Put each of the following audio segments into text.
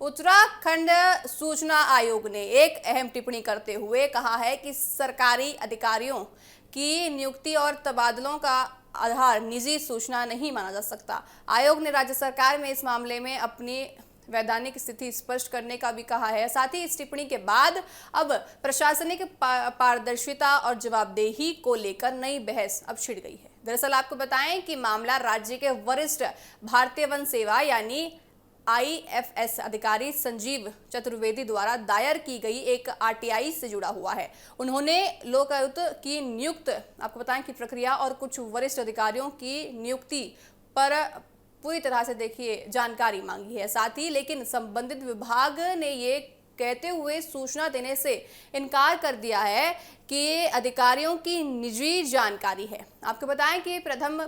उत्तराखंड सूचना आयोग ने एक अहम टिप्पणी करते हुए कहा है कि सरकारी अधिकारियों की नियुक्ति और तबादलों का आधार निजी सूचना नहीं माना जा सकता। आयोग ने राज्य सरकार में इस मामले में अपनी वैधानिक स्थिति स्पष्ट करने का भी कहा है। साथ ही इस टिप्पणी के बाद अब प्रशासनिक पारदर्शिता और जवाबदेही को लेकर नई बहस अब छिड़ गई है। दरअसल आपको बताएं कि मामला राज्य के वरिष्ठ भारतीय वन सेवा यानी IFS अधिकारी संजीव चतुर्वेदी द्वारा दायर की गई एक RTI से जुड़ा हुआ है। उन्होंने लोकायुक्त की नियुक्त आपको बताएं कि प्रक्रिया और कुछ वरिष्ठ अधिकारियों की नियुक्ति पर पूरी तरह से देखिए जानकारी मांगी है। साथ ही लेकिन संबंधित विभाग ने ये कहते हुए सूचना देने से इनकार कर दिया है कि ये अधिकारियों की निजी जानकारी है। आपको बताएं कि प्रथम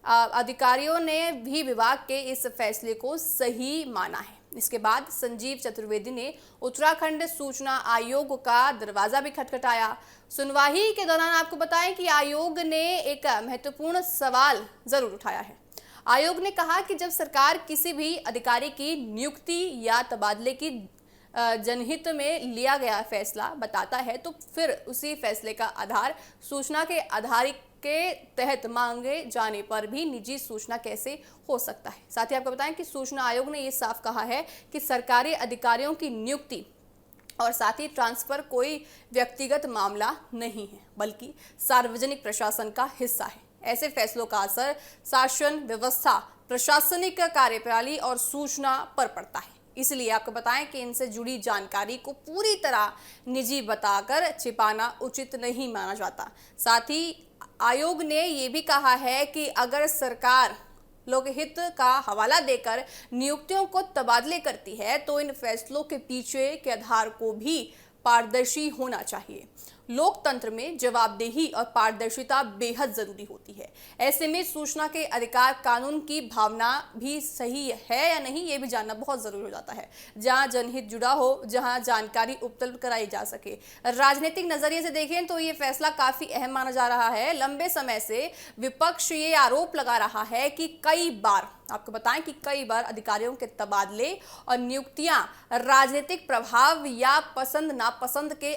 अधिकारियों ने भी विभाग के इस फैसले को सही माना है। इसके बाद संजीव चतुर्वेदी ने उत्तराखंड सूचना आयोग का दरवाजा भी खटखटाया। सुनवाई के दौरान आपको बताएं कि आयोग ने एक महत्वपूर्ण सवाल जरूर उठाया है। आयोग ने कहा कि जब सरकार किसी भी अधिकारी की नियुक्ति या तबादले की जनहित में लिया गया फैसला बताता है तो फिर उसी फैसले का आधार सूचना के आधार के तहत मांगे जाने पर भी निजी सूचना कैसे हो सकता है। साथ ही आपको बताएं कि सूचना आयोग ने यह साफ कहा है कि सरकारी अधिकारियों की नियुक्ति और साथ ही ट्रांसफर कोई व्यक्तिगत मामला नहीं है बल्कि सार्वजनिक प्रशासन का हिस्सा है। ऐसे फैसलों का असर शासन व्यवस्था, प्रशासनिक कार्यप्रणाली और सूचना पर पड़ता है। इसलिए आपको बताएं कि इनसे जुड़ी जानकारी को पूरी तरह निजी बताकर छिपाना उचित नहीं माना जाता। साथ ही आयोग ने यह भी कहा है कि अगर सरकार लोकहित का हवाला देकर नियुक्तियों को तबादले करती है तो इन फैसलों के पीछे के आधार को भी पारदर्शी होना चाहिए। लोकतंत्र में जवाबदेही और पारदर्शिता बेहद जरूरी होती है। ऐसे में सूचना के अधिकार कानून की भावना भी सही है या नहीं ये भी जानना बहुत जरूरी हो जाता है। जहां जनहित जुड़ा हो, जहां जानकारी उपलब्ध कराई जा सके। राजनीतिक नजरिए से देखें तो ये फैसला काफी अहम माना जा रहा है। लंबे समय से विपक्ष ये आरोप लगा रहा है कि कई बार आपको बताएं कि कई बार अधिकारियों के तबादले और नियुक्तियां राजनीतिक प्रभाव या पसंद नापसंद के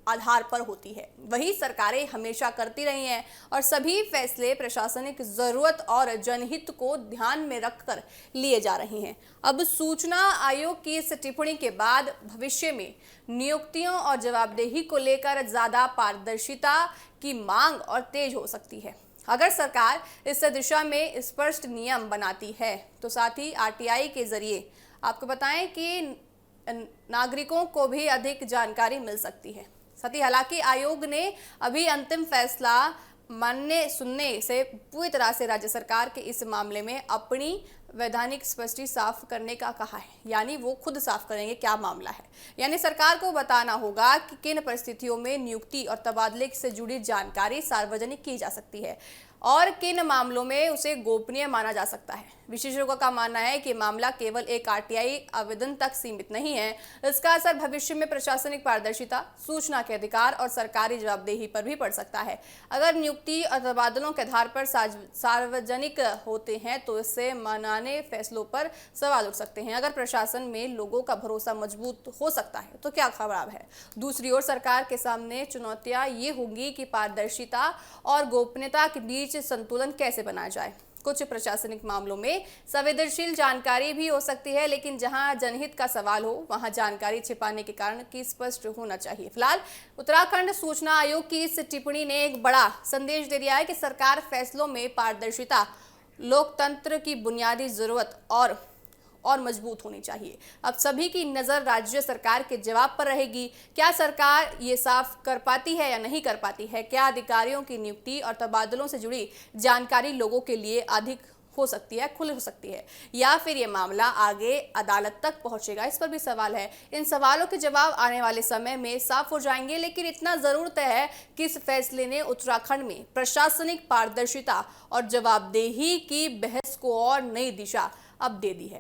आधार पर होती है। वही सरकारें हमेशा करती रही हैं और सभी फैसले प्रशासनिक जरूरत और जनहित को ध्यान में रखकर लिए जा रहे हैं। अब सूचना आयोग की इस टिप्पणी के बाद भविष्य में नियुक्तियों और जवाबदेही को लेकर ज्यादा पारदर्शिता की मांग और तेज हो सकती है। अगर सरकार इस दिशा में स्पष्ट नियम बनाती है तो साथ ही RTI के जरिए आपको बताएं कि नागरिकों को भी अधिक जानकारी मिल सकती है। साथ ही हालांकि आयोग ने अभी अंतिम फैसला मानने सुनने से पूरी तरह से राज्य सरकार के इस मामले में अपनी वैधानिक स्पष्टि साफ करने का कहा है। यानी वो खुद साफ करेंगे क्या मामला है। यानी सरकार को बताना होगा कि किन परिस्थितियों में नियुक्ति और तबादले से जुड़ी जानकारी सार्वजनिक की जा सकती है और किन मामलों में उसे गोपनीय माना जा सकता है। विशेषज्ञों का मानना है कि मामला केवल एक RTI आवेदन तक सीमित नहीं है। इसका असर भविष्य में प्रशासनिक पारदर्शिता, सूचना के अधिकार और सरकारी जवाबदेही पर भी पड़ सकता है। अगर नियुक्ति और तबादलों के आधार पर सार्वजनिक होते हैं तो इससे मानने फैसलों पर सवाल उठ सकते हैं। अगर प्रशासन में लोगों का भरोसा मजबूत हो सकता है तो क्या खराब है। दूसरी ओर सरकार के सामने चुनौतियां ये होंगी कि पारदर्शिता और गोपनीयता के बीच संतुलन कैसे बनाया जाए। कुछ प्रशासनिक मामलों में संवेदनशील जानकारी भी हो सकती है, लेकिन जहां जनहित का सवाल हो वहां जानकारी छिपाने के कारण की स्पष्ट होना चाहिए। फिलहाल उत्तराखंड सूचना आयोग की इस टिप्पणी ने एक बड़ा संदेश दे दिया है कि सरकार फैसलों में पारदर्शिता, लोकतंत्र की बुनियादी जरूरत और मजबूत होनी चाहिए। अब सभी की नजर राज्य सरकार के जवाब पर रहेगी। क्या सरकार ये साफ कर पाती है या नहीं कर पाती है? क्या अधिकारियों की नियुक्ति और तबादलों से जुड़ी जानकारी लोगों के लिए अधिक हो सकती है, खुली हो सकती है, या फिर ये मामला आगे अदालत तक पहुंचेगा? इस पर भी सवाल है। इन सवालों के जवाब आने वाले समय में साफ हो जाएंगे, लेकिन इतना जरूर तय है कि इस फैसले ने उत्तराखंड में प्रशासनिक पारदर्शिता और जवाबदेही की बहस को और नई दिशा अब दे दी है।